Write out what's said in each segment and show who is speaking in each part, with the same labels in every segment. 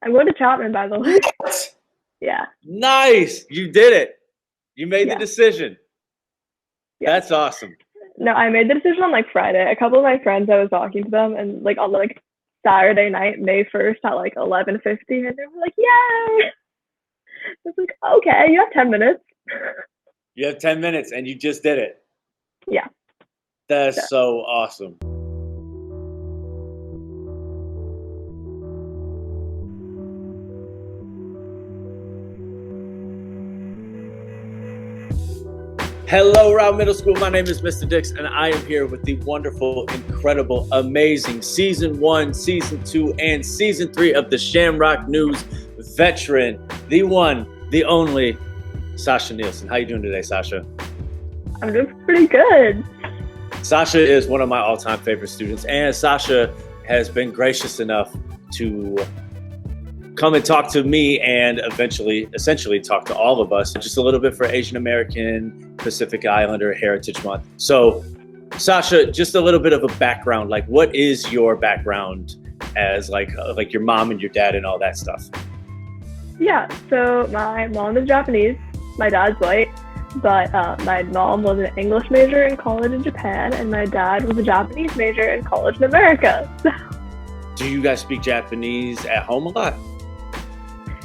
Speaker 1: I'm going to Chapman, by the way.
Speaker 2: What?
Speaker 1: Yeah.
Speaker 2: Nice. You did it. You made the decision.
Speaker 1: Yeah.
Speaker 2: That's awesome.
Speaker 1: No, I made the decision on like Friday. A couple of my friends, I was talking to them, and like on like Saturday night, May 1st at like 11:50, and they were like, "Yay!" I was like, "Okay, you have 10 minutes."
Speaker 2: You have 10 minutes, and you just did it.
Speaker 1: Yeah.
Speaker 2: That's so awesome. Hello, Rowe Middle School. My name is Mr. Dix, and I am here with the wonderful, incredible, amazing Season 1, Season 2, and Season 3 of the Shamrock News veteran, the one, the only, Sasha Nielsen. How you doing today, Sasha?
Speaker 1: I'm doing pretty good.
Speaker 2: Sasha is one of my all-time favorite students, and Sasha has been gracious enough to come and talk to me and essentially talk to all of us just a little bit for Asian American Pacific Islander Heritage Month. So Sasha, just a little bit of a background, like what is your background as like your mom and your dad and all that stuff?
Speaker 1: Yeah, so my mom is Japanese, my dad's white, but my mom was an English major in college in Japan, and my dad was a Japanese major in college in America.
Speaker 2: Do you guys speak Japanese at home a lot?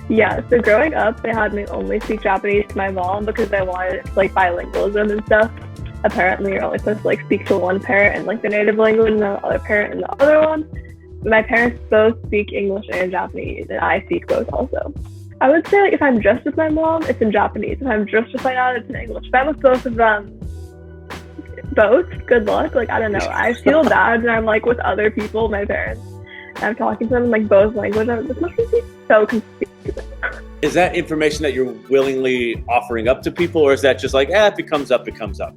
Speaker 1: Yeah, so growing up, they had me only speak Japanese to my mom because I wanted like bilingualism and stuff. Apparently, you're only supposed to like speak to one parent in like the native language and the other parent in the other one. My parents both speak English and Japanese, and I speak both also. I would say like if I'm just with my mom, it's in Japanese. If I'm just with my dad, it's in English. If I'm with both of them, good luck. Like, I don't know. I feel bad when I'm like with other people, my parents, and I'm talking to them in like both languages. This must be so confusing.
Speaker 2: Is that information that you're willingly offering up to people, or is that just like, if it comes up, it comes up?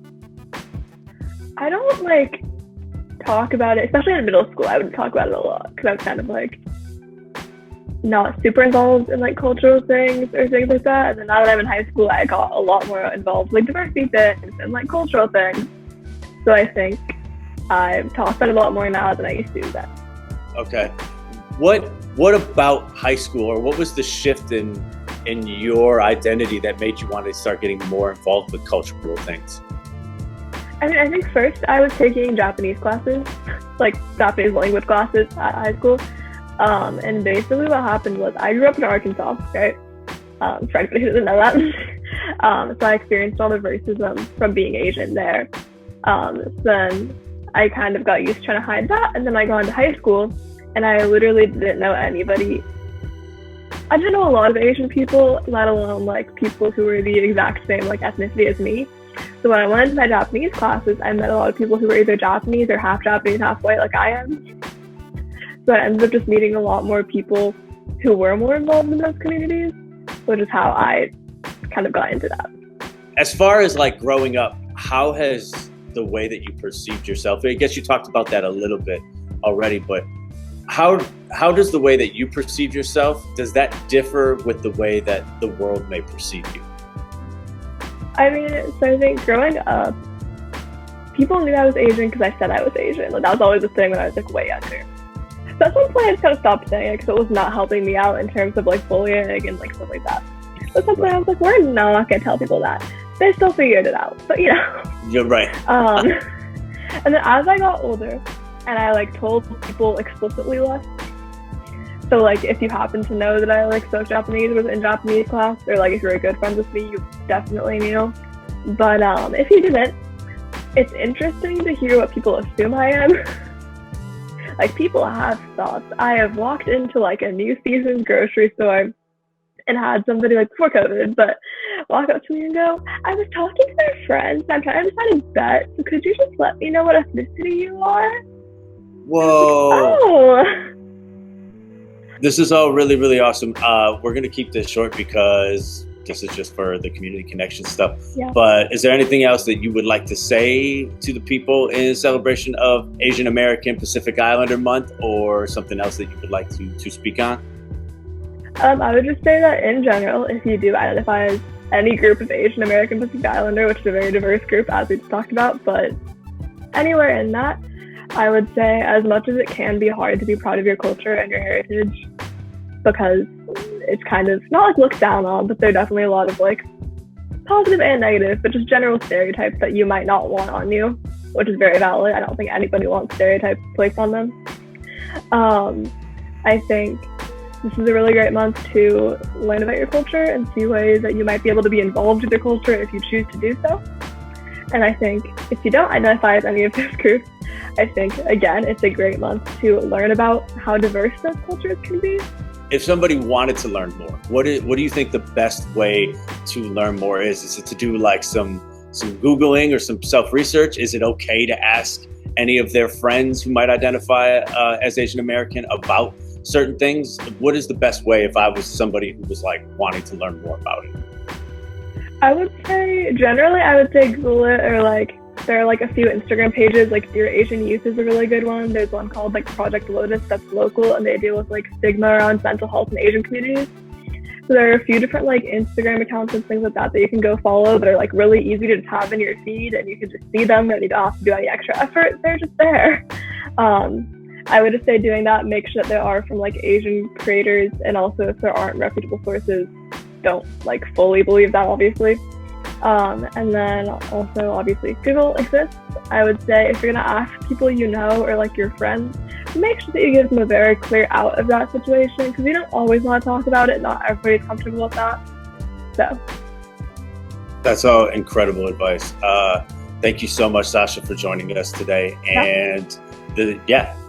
Speaker 1: I don't like talk about it, especially in middle school. I would talk about it a lot because I was kind of like not super involved in like cultural things or things like that. And then now that I'm in high school, I got a lot more involved with like diversity things and like cultural things. So I think I talk about it a lot more now than I used to then.
Speaker 2: Okay. What about high school, or what was the shift in your identity that made you want to start getting more involved with cultural things?
Speaker 1: I mean, I think first I was taking Japanese classes, like Japanese language classes at high school. And basically what happened was I grew up in Arkansas, right? For anybody who doesn't know that. So I experienced all the racism from being Asian there. So then I kind of got used to trying to hide that. And then I got into high school and I literally didn't know anybody. I didn't know a lot of Asian people, let alone like people who were the exact same like ethnicity as me. So when I went into my Japanese classes, I met a lot of people who were either Japanese or half Japanese, half white like I am. So I ended up just meeting a lot more people who were more involved in those communities, which is how I kind of got into that.
Speaker 2: As far as like growing up, how has the way that you perceived yourself, I guess you talked about that a little bit already, but how does the way that you perceive yourself, does that differ with the way that the world may perceive you?
Speaker 1: I mean, so I think growing up, people knew I was Asian because I said I was Asian. Like, that was always the thing when I was like way younger. So at some point I just kind of stopped saying it because it was not helping me out in terms of like bullying and like stuff like that. So at some point I was like, we're not gonna tell people that. They still figured it out, but you know.
Speaker 2: You're right.
Speaker 1: And then as I got older and I like told people explicitly less. So like if you happen to know that I like spoke Japanese, was in Japanese class, or like if you're a good friend with me, you definitely knew. But if you didn't, it's interesting to hear what people assume I am. Like, people have thoughts. I have walked into like a New Seasons grocery store and had somebody like before COVID, but walk up to me and go, I was talking to their friends. I'm trying to decide a bet. So could you just let me know what ethnicity you are?
Speaker 2: Whoa.
Speaker 1: Like, oh.
Speaker 2: This is all really, really awesome. We're going to keep this short because this is just for the community connection stuff.
Speaker 1: Yeah.
Speaker 2: But is there anything else that you would like to say to the people in celebration of Asian American Pacific Islander Month, or something else that you would like to speak on?
Speaker 1: I would just say that in general, if you do identify as any group of Asian American Pacific Islander, which is a very diverse group as we just talked about, but anywhere in that, I would say as much as it can be hard to be proud of your culture and your heritage, because it's kind of not like looked down on, but there are definitely a lot of like positive and negative, but just general stereotypes that you might not want on you, which is very valid. I don't think anybody wants stereotypes placed on them. I think this is a really great month to learn about your culture and see ways that you might be able to be involved with your culture if you choose to do so. And I think if you don't identify as any of those groups, I think, again, it's a great month to learn about how diverse those cultures can be.
Speaker 2: If somebody wanted to learn more, what do you think the best way to learn more is? Is it to do like some Googling or some self-research? Is it okay to ask any of their friends who might identify as Asian American about certain things? What is the best way if I was somebody who was like wanting to learn more about it?
Speaker 1: I would say Google it, or like there are like a few Instagram pages, like Dear Asian Youth is a really good one. There's one called like Project Lotus that's local, and they deal with like stigma around mental health in Asian communities. So there are a few different like Instagram accounts and things like that you can go follow that are like really easy to just have in your feed, and you can just see them and you don't have to do any extra effort. They're just there. I would just say doing that, make sure that there are from like Asian creators, and also if there aren't reputable sources, don't like fully believe that, obviously. And then also obviously Google exists. I would say if you're gonna ask people you know or like your friends, make sure that you give them a very clear out of that situation, because you don't always want to talk about it. Not everybody's comfortable with that. So
Speaker 2: that's all incredible advice. Thank you so much, Sasha, for joining us today. And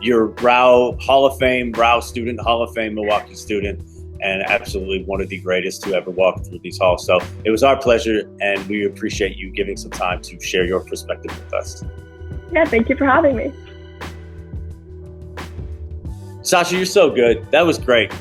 Speaker 2: you're Rowe Hall of Fame, Rowe student, Hall of Fame Milwaukee student, and absolutely one of the greatest to ever walk through these halls. So it was our pleasure, and we appreciate you giving some time to share your perspective with us.
Speaker 1: Yeah, thank you for having me.
Speaker 2: Sasha, you're so good. That was great.